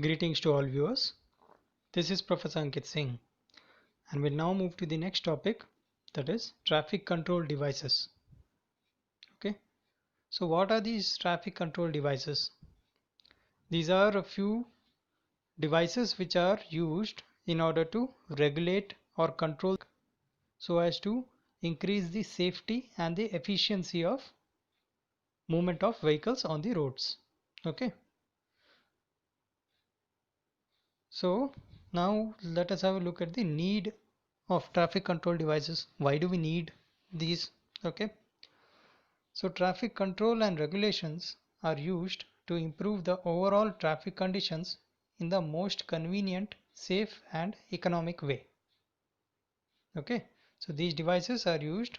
Greetings to all viewers. This is Professor Ankit Singh, and we'll now move to the next topic, that is traffic control devices. Okay, so what are these traffic control devices? These are a few devices which are used in order to regulate or control so as to increase the safety and the efficiency of movement of vehicles on the roads. Okay, so now let us have a look at the need of traffic control devices. Why do we need these? Okay, so traffic control and regulations are used to improve the overall traffic conditions in the most convenient, safe and economic way. Okay, so these devices are used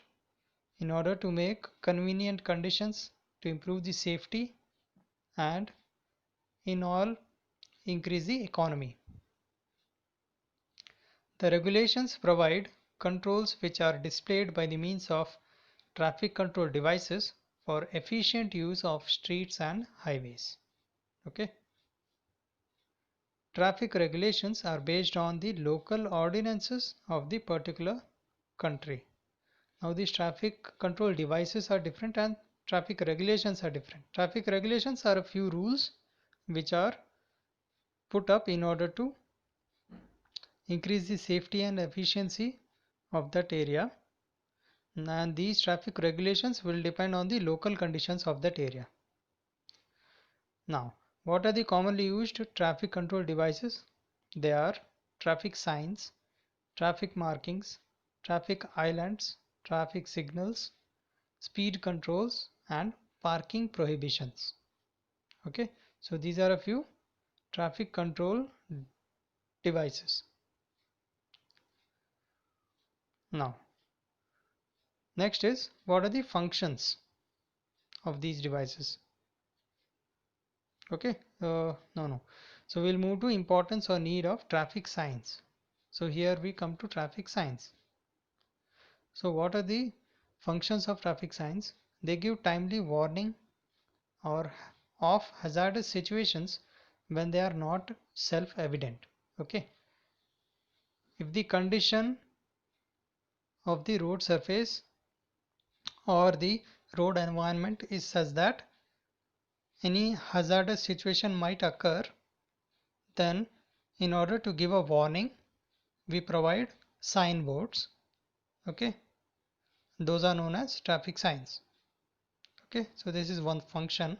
in order to make convenient conditions, to improve the safety and in all increase the economy. The regulations provide controls which are displayed by the means of traffic control devices for efficient use of streets and highways. Okay. Traffic regulations are based on the local ordinances of the particular country. Now these traffic control devices are different and traffic regulations are different. Traffic regulations are a few rules which are put up in order to increase the safety and efficiency of that area, and these traffic regulations will depend on the local conditions of that area. Now, what are the commonly used traffic control devices? They are traffic signs, traffic markings, traffic islands, traffic signals, speed controls and parking prohibitions. Okay, so these are a few traffic control devices. Now, next is what are the functions of these devices? Okay, no. So we'll move to importance or need of traffic signs. So here we come to traffic signs. So what are the functions of traffic signs? They give timely warning or of hazardous situations when they are not self-evident. Okay, if the condition of the road surface or the road environment is such that any hazardous situation might occur, then in order to give a warning we provide signboards. Okay, those are known as traffic signs. Okay, so this is one function.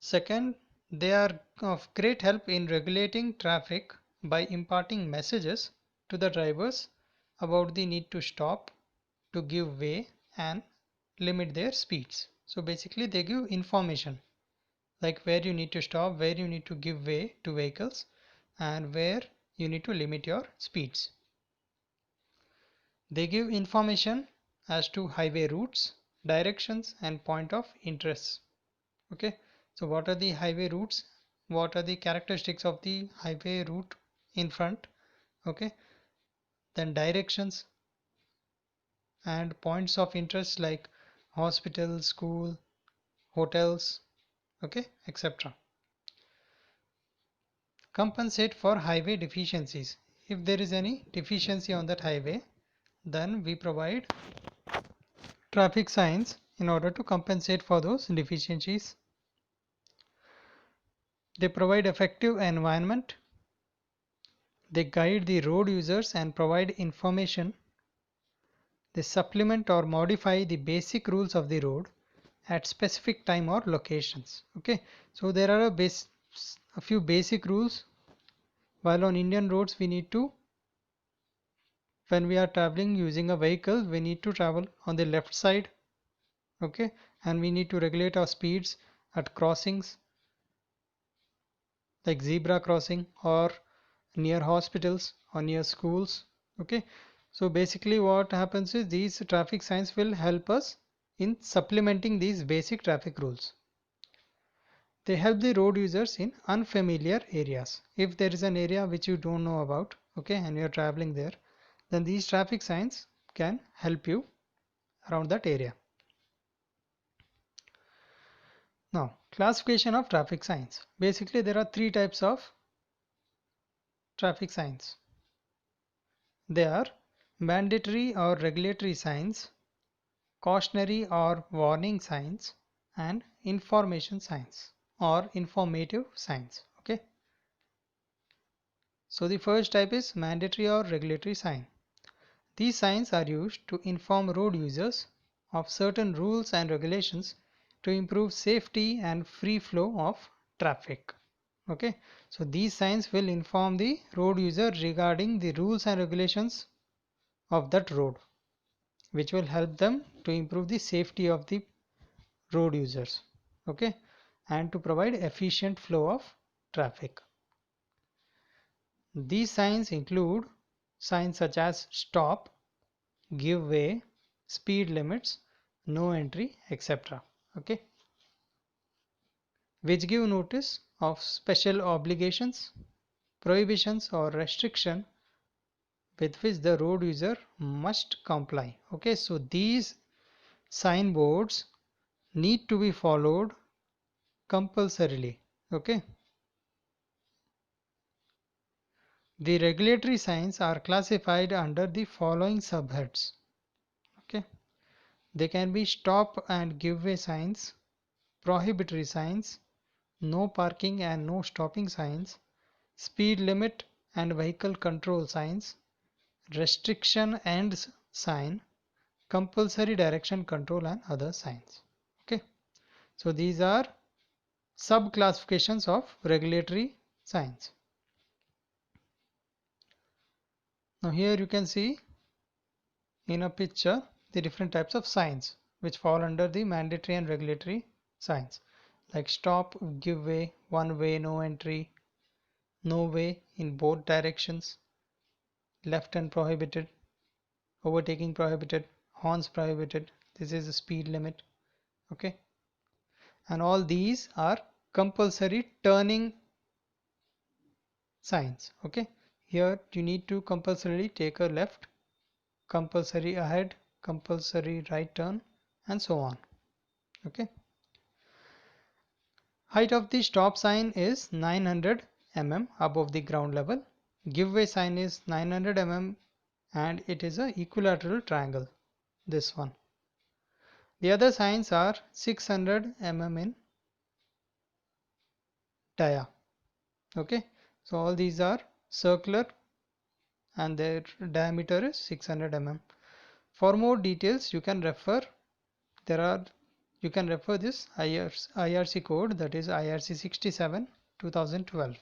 Second, they are of great help in regulating traffic by imparting messages to the drivers about the need to stop, to give way and limit their speeds. So basically they give information like where you need to stop, where you need to give way to vehicles and where you need to limit your speeds. They give information as to highway routes, directions and point of interest. Okay, so what are the highway routes? What are the characteristics of the highway route in front? Okay, then directions and points of interest like hospital, school, hotels, okay, etc. Compensate for highway deficiencies. If there is any deficiency on that highway, then we provide traffic signs in order to compensate for those deficiencies. They provide effective environment. They guide the road users and provide information. They supplement or modify the basic rules of the road at specific time or locations. Okay, so there are a few basic rules. While on Indian roads we need to, when we are traveling using a vehicle, we need to travel on the left side. Okay, and we need to regulate our speeds at crossings like zebra crossing or near hospitals or near schools. Okay, so basically what happens is these traffic signs will help us in supplementing these basic traffic rules. They help the road users in unfamiliar areas. If there is an area which you don't know about, okay, and you're traveling there, then these traffic signs can help you around that area. Now, classification of traffic signs. Basically, there are three types of traffic signs. They are mandatory or regulatory signs, cautionary or warning signs, and information signs or informative signs. Okay. So the first type is mandatory or regulatory sign. These signs are used to inform road users of certain rules and regulations to improve safety and free flow of traffic. Okay, so these signs will inform the road user regarding the rules and regulations of that road, which will help them to improve the safety of the road users. Okay, and to provide efficient flow of traffic. These signs include signs such as stop, give way, speed limits, no entry, etc. Okay, which give notice of special obligations, prohibitions or restriction with which the road user must comply. Okay, so these signboards need to be followed compulsorily. Okay, the regulatory signs are classified under the following subheads. Okay, they can be stop and give way signs, prohibitory signs, no parking and no stopping signs, speed limit and vehicle control signs, restriction and sign, compulsory direction control and other signs. Okay, so these are sub classifications of regulatory signs. Now here you can see in a picture the different types of signs which fall under the mandatory and regulatory signs, like stop, give way, one way, no entry, no way in both directions, left and prohibited, overtaking prohibited, horns prohibited, this is the speed limit. Okay, and all these are compulsory turning signs. Okay, here you need to compulsorily take a left, compulsory ahead, compulsory right turn, and so on. Okay, height of the stop sign is 900 mm above the ground level. Give way sign is 900 mm and it is a equilateral triangle, this one. The other signs are 600 mm in dia. Okay, so all these are circular and their diameter is 600 mm. For more details you can refer this IRC code, that is IRC 67 2012.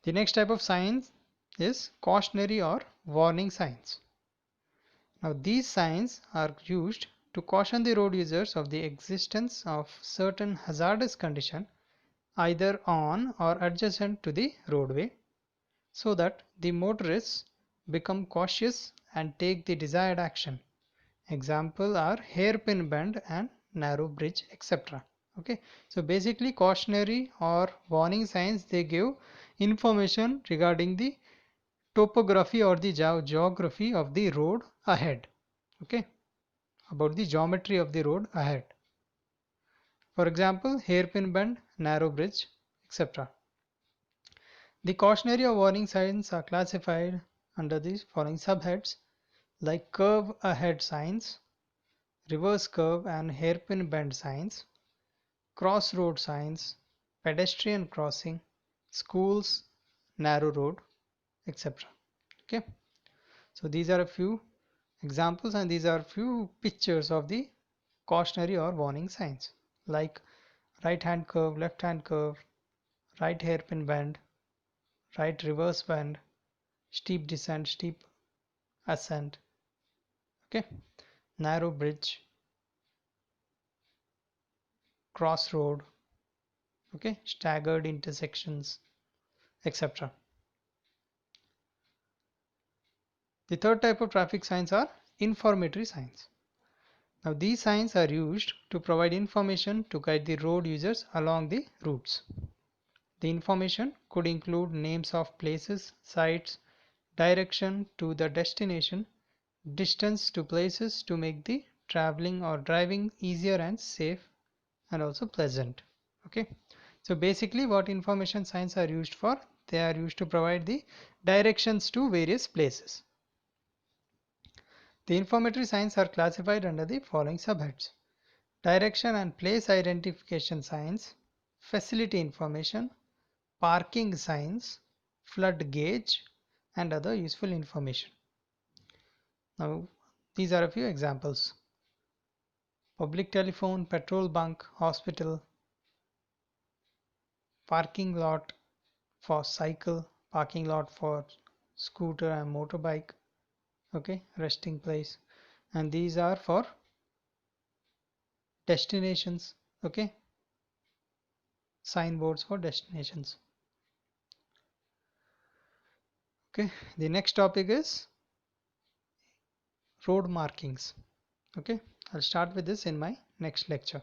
The next type of signs is cautionary or warning signs. Now these signs are used to caution the road users of the existence of certain hazardous condition either on or adjacent to the roadway, so that the motorists become cautious and take the desired action. Example are hairpin bend and narrow bridge, etc. Okay, so basically cautionary or warning signs, they give information regarding the topography or the geography of the road ahead. Okay, about the geometry of the road ahead. For example, hairpin bend, narrow bridge, etc. The cautionary or warning signs are classified under these following subheads, like curve ahead signs, reverse curve and hairpin bend signs, crossroad signs, pedestrian crossing, schools, narrow road, etc. Okay, so these are a few examples and these are a few pictures of the cautionary or warning signs, like right hand curve, left hand curve, right hairpin bend, right reverse bend, steep descent, steep ascent. Okay, narrow bridge, crossroad, okay, staggered intersections, etc. The third type of traffic signs are informatory signs. Now these signs are used to provide information to guide the road users along the routes. The information could include names of places, sites, direction to the destination, distance to places to make the traveling or driving easier and safe and also pleasant. Okay, so basically what information signs are used for, they are used to provide the directions to various places. The informatory signs are classified under the following subheads: direction and place identification signs, facility information, parking signs, flood gauge, and other useful information. Now, these are a few examples: public telephone, petrol bunk, hospital, parking lot for cycle, parking lot for scooter and motorbike, okay, resting place. And these are for destinations, okay, signboards for destinations. Okay, the next topic is road markings. Okay, I'll start with this in my next lecture.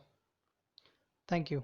Thank you.